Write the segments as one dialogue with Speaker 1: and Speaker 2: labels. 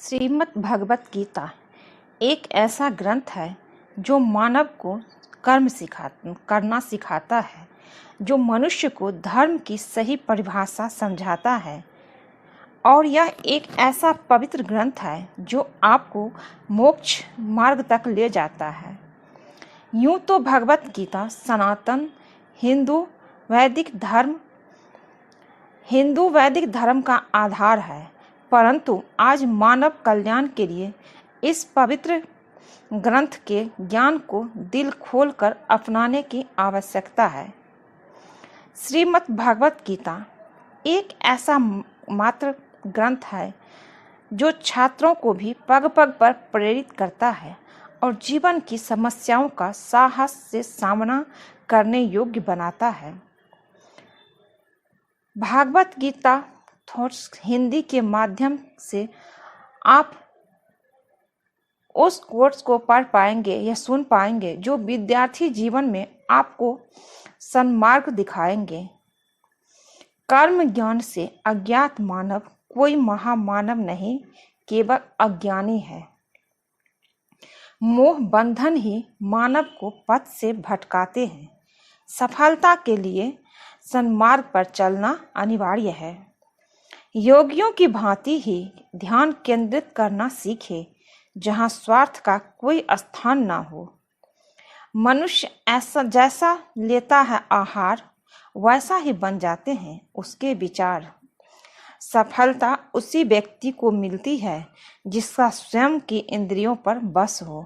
Speaker 1: श्रीमद् भगवत गीता एक ऐसा ग्रंथ है जो मानव को करना सिखाता है, जो मनुष्य को धर्म की सही परिभाषा समझाता है। और यह एक ऐसा पवित्र ग्रंथ है जो आपको मोक्ष मार्ग तक ले जाता है। यूँ तो भगवत गीता सनातन हिंदू वैदिक धर्म का आधार है, परंतु आज मानव कल्याण के लिए इस पवित्र ग्रंथ के ज्ञान को दिल खोलकर अपनाने की आवश्यकता है। श्रीमद् भगवत गीता एक ऐसा मात्र ग्रंथ है जो छात्रों को भी पग पग पर प्रेरित करता है और जीवन की समस्याओं का साहस से सामना करने योग्य बनाता है। भागवत गीता थॉट्स हिंदी के माध्यम से आप उस कोर्स को पढ़ पाएंगे या सुन पाएंगे जो विद्यार्थी जीवन में आपको सन्मार्ग दिखाएंगे। कर्म ज्ञान से अज्ञात मानव कोई महामानव नहीं, केवल अज्ञानी है। मोह बंधन ही मानव को पथ से भटकाते हैं। सफलता के लिए सन्मार्ग पर चलना अनिवार्य है। योगियों की भांति ही ध्यान केंद्रित करना सीखे, जहाँ स्वार्थ का कोई स्थान ना हो। मनुष्य ऐसा जैसा लेता है आहार, वैसा ही बन जाते हैं उसके विचार। सफलता उसी व्यक्ति को मिलती है जिसका स्वयं की इंद्रियों पर बस हो।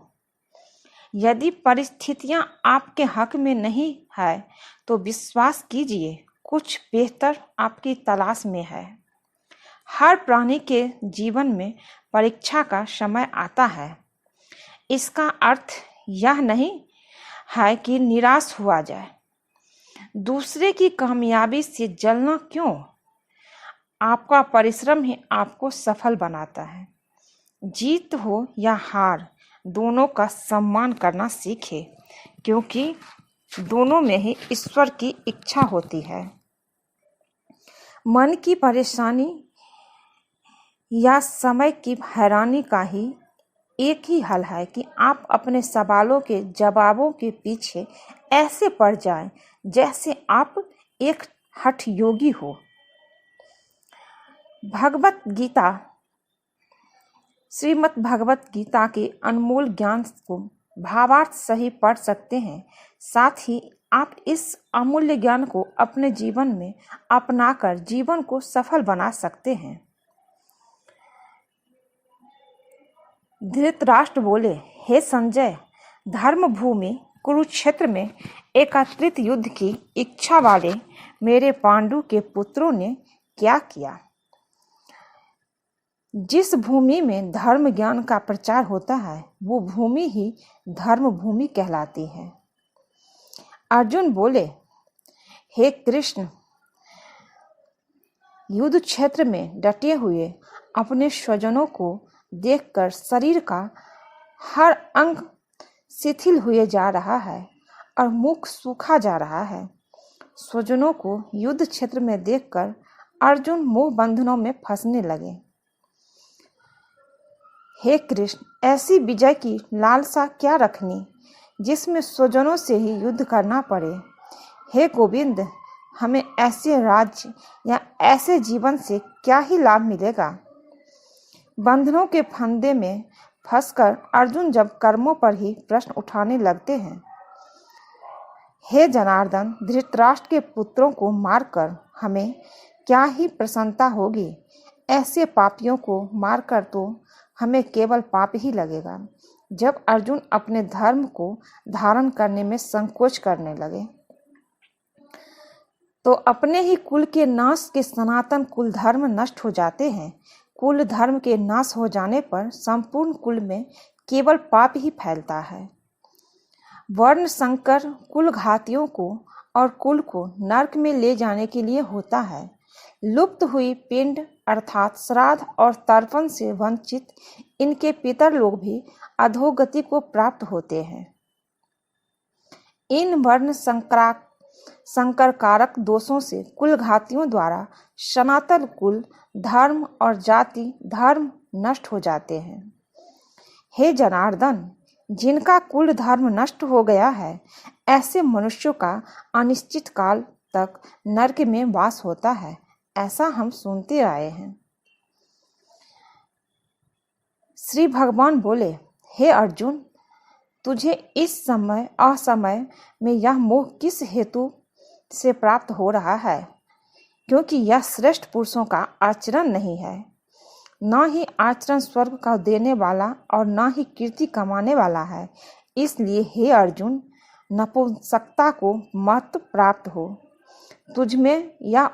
Speaker 1: यदि परिस्थितियां आपके हक में नहीं है तो विश्वास कीजिए, कुछ बेहतर आपकी तलाश में है। हर प्राणी के जीवन में परीक्षा का समय आता है। इसका अर्थ यह नहीं है कि निराश हुआ जाए। दूसरे की कामयाबी से जलना क्यों? आपका परिश्रम ही आपको सफल बनाता है। जीत हो या हार, दोनों का सम्मान करना सीखे, क्योंकि दोनों में ही ईश्वर की इच्छा होती है। मन की परेशानी या समय की हैरानी का ही एक ही हल है कि आप अपने सवालों के जवाबों के पीछे ऐसे पड़ जाएं जैसे आप एक हठ योगी हो। भगवत गीता श्रीमद् भगवत गीता के अनमोल ज्ञान को भावार्थ सही पढ़ सकते हैं। साथ ही आप इस अमूल्य ज्ञान को अपने जीवन में अपनाकर जीवन को सफल बना सकते हैं। धृतराष्ट्र बोले, हे संजय, धर्म भूमि कुरुक्षेत्र में एकत्रित युद्ध की इच्छा वाले मेरे पांडु के पुत्रों ने क्या किया? जिस भूमि में धर्म ज्ञान का प्रचार होता है वो भूमि ही धर्म भूमि कहलाती है। अर्जुन बोले, हे कृष्ण, युद्ध क्षेत्र में डटे हुए अपने स्वजनों को देखकर शरीर का हर अंग शिथिल हुए जा रहा है और मुख सूखा जा रहा है। स्वजनों को युद्ध क्षेत्र में देखकर अर्जुन मोह बंधनों में फंसने लगे। हे कृष्ण, ऐसी विजय की लालसा क्या रखनी जिसमें स्वजनों से ही युद्ध करना पड़े। हे गोविंद, हमें ऐसे राज्य या ऐसे जीवन से क्या ही लाभ मिलेगा। बंधनों के फंदे में फंसकर अर्जुन जब कर्मों पर ही प्रश्न उठाने लगते हैं। हे जनार्दन, धृतराष्ट्र के पुत्रों को मारकर हमें क्या ही प्रसन्नता होगी। ऐसे पापियों को मारकर तो हमें केवल पाप ही लगेगा। जब अर्जुन अपने धर्म को धारण करने में संकोच करने लगे तो अपने ही कुल के नाश के सनातन कुल धर्म नष्ट हो जाते हैं। कुल धर्म के नाश हो जाने पर संपूर्ण कुल में केवल पाप ही फैलता है। वर्ण संकर कुल घातियों को और कुल को नरक में ले जाने के लिए होता है। लुप्त हुई पिंड अर्थात श्राद्ध और तर्पण से वंचित इनके पितर लोग भी अधोगति को प्राप्त होते हैं। इन वर्ण संकर कारक दोषों से कुलघातियों द्वारा सनातन कुल धर्म और जाति धर्म नष्ट हो जाते हैं। हे जनार्दन, जिनका कुल धर्म नष्ट हो गया है, ऐसे मनुष्यों का अनिश्चित काल तक नरक में वास होता है, ऐसा हम सुनते आए हैं। श्री भगवान बोले, हे अर्जुन, तुझे इस समय असमय में यह मोह किस हेतु से प्राप्त हो रहा है? क्योंकि यह श्रेष्ठ पुरुषों का आचरण नहीं है, न ही आचरण स्वर्ग का देने वाला और न ही कीर्ति कमाने वाला है। इसलिए हे अर्जुन, नपुंसकता को मत प्राप्त हो। तुझ में यह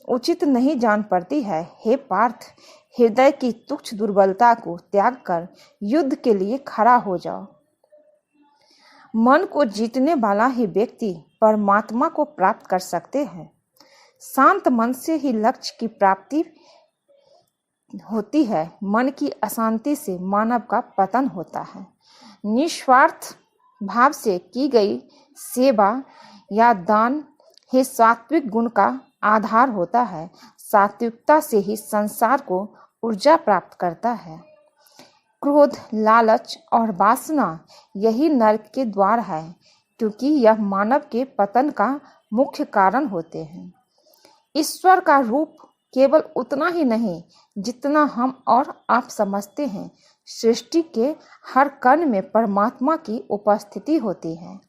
Speaker 1: उचित नहीं जान पड़ती है। हे पार्थ, हृदय की तुच्छ दुर्बलता को त्याग कर युद्ध के लिए खड़ा हो जाओ। मन को जीतने वाला ही व्यक्ति परमात्मा को प्राप्त कर सकते हैं। शांत मन से ही लक्ष्य की प्राप्ति होती है। मन की अशांति से मानव का पतन होता है। निस्वार्थ भाव से की गई सेवा या दान ही सात्विक गुण का आधार होता है। सात्विकता से ही संसार को ऊर्जा प्राप्त करता है। क्रोध, लालच और वासना यही नरक के द्वार है, क्योंकि यह मानव के पतन का मुख्य कारण होते हैं। ईश्वर का रूप केवल उतना ही नहीं जितना हम और आप समझते हैं। सृष्टि के हर कण में परमात्मा की उपस्थिति होती है।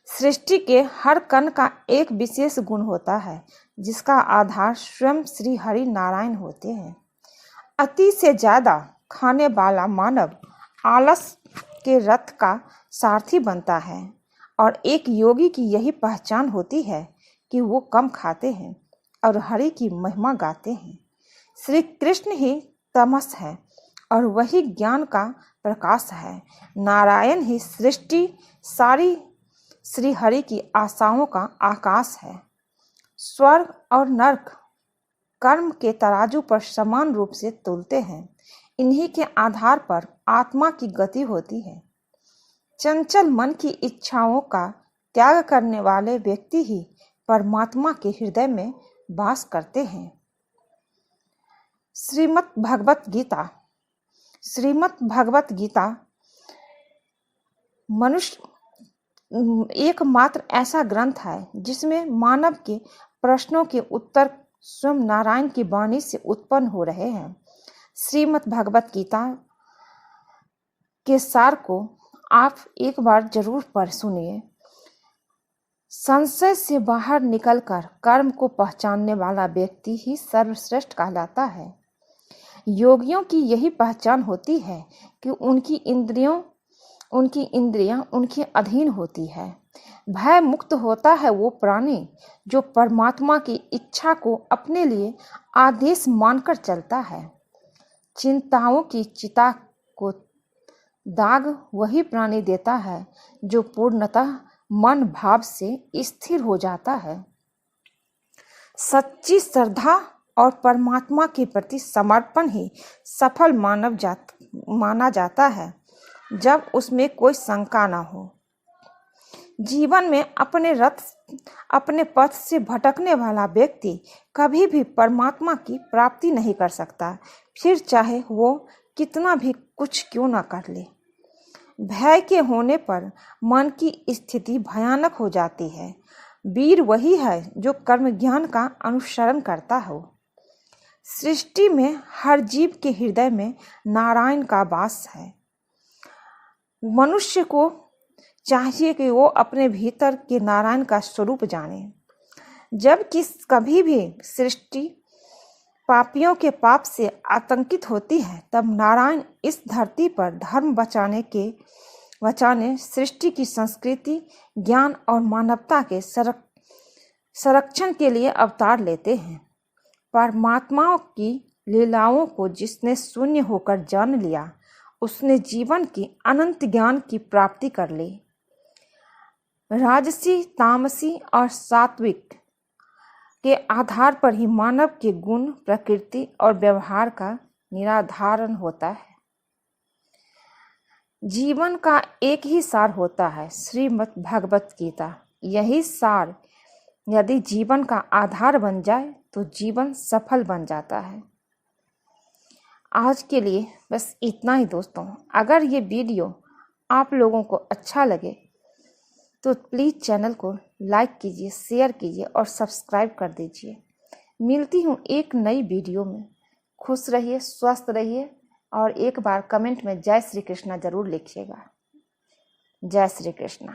Speaker 1: सृष्टि के हर कण का एक विशेष गुण होता है, जिसका आधार स्वयं श्री हरि नारायण होते हैं। अति से ज्यादा खाने वाला मानव आलस के रथ का सारथी बनता है, और एक योगी की यही पहचान होती है कि वो कम खाते हैं और हरि की महिमा गाते हैं। श्री कृष्ण ही तमस है और वही ज्ञान का प्रकाश है। नारायण ही सृष्टि सारी श्री हरि की आशाओं का आकाश है। स्वर्ग और नरक कर्म के तराजू पर समान रूप से तुलते हैं। इन्हीं के आधार पर आत्मा की गति होती है। चंचल मन की इच्छाओं का त्याग करने वाले व्यक्ति ही परमात्मा के हृदय में वास करते हैं। श्रीमद् भगवत गीता मनुष्य एकमात्र ऐसा ग्रंथ है जिसमें मानव के प्रश्नों के उत्तर स्वयं नारायण की वाणी से उत्पन्न हो रहे हैं। श्रीमद् भगवत गीता के सार को आप एक बार जरूर पढ़ सुनिए। संशय से बाहर निकलकर कर्म को पहचानने वाला व्यक्ति ही सर्वश्रेष्ठ कहलाता है। योगियों की यही पहचान होती है कि उनकी इंद्रियां उनके अधीन होती है। भय मुक्त होता है वो प्राणी जो परमात्मा की इच्छा को अपने लिए आदेश मानकर चलता है। चिंताओं की चिता को दाग वही प्राणी देता है जो पूर्णतः मन भाव से स्थिर हो जाता है। सच्ची श्रद्धा और परमात्मा के प्रति समर्पण ही सफल माना जाता है, जब उसमें कोई शंका ना हो। जीवन में अपने पथ से भटकने वाला व्यक्ति कभी भी परमात्मा की प्राप्ति नहीं कर सकता, फिर चाहे वो कितना भी कुछ क्यों ना कर ले। भय के होने पर मन की स्थिति भयानक हो जाती है। वीर वही है जो कर्म ज्ञान का अनुसरण करता हो। सृष्टि में हर जीव के हृदय में नारायण का वास है। मनुष्य को चाहिए कि वो अपने भीतर के नारायण का स्वरूप जाने। जब कभी भी सृष्टि पापियों के पाप से आतंकित होती है, तब नारायण इस धरती पर धर्म बचाने सृष्टि की संस्कृति, ज्ञान और मानवता के संरक्षण के लिए अवतार लेते हैं। परमात्मा की लीलाओं को जिसने शून्य होकर जान लिया, उसने जीवन की अनंत ज्ञान की प्राप्ति कर ली। राजसी, तामसी और सात्विक के आधार पर ही मानव के गुण, प्रकृति और व्यवहार का निर्धारण होता है। जीवन का एक ही सार होता है, श्रीमद् भगवत गीता। यही सार यदि जीवन का आधार बन जाए तो जीवन सफल बन जाता है। आज के लिए बस इतना ही दोस्तों। अगर ये वीडियो आप लोगों को अच्छा लगे तो प्लीज़ चैनल को लाइक कीजिए, शेयर कीजिए और सब्सक्राइब कर दीजिए। मिलती हूँ एक नई वीडियो में। खुश रहिए, स्वस्थ रहिए और एक बार कमेंट में जय श्री कृष्णा ज़रूर लिखिएगा। जय श्री कृष्णा।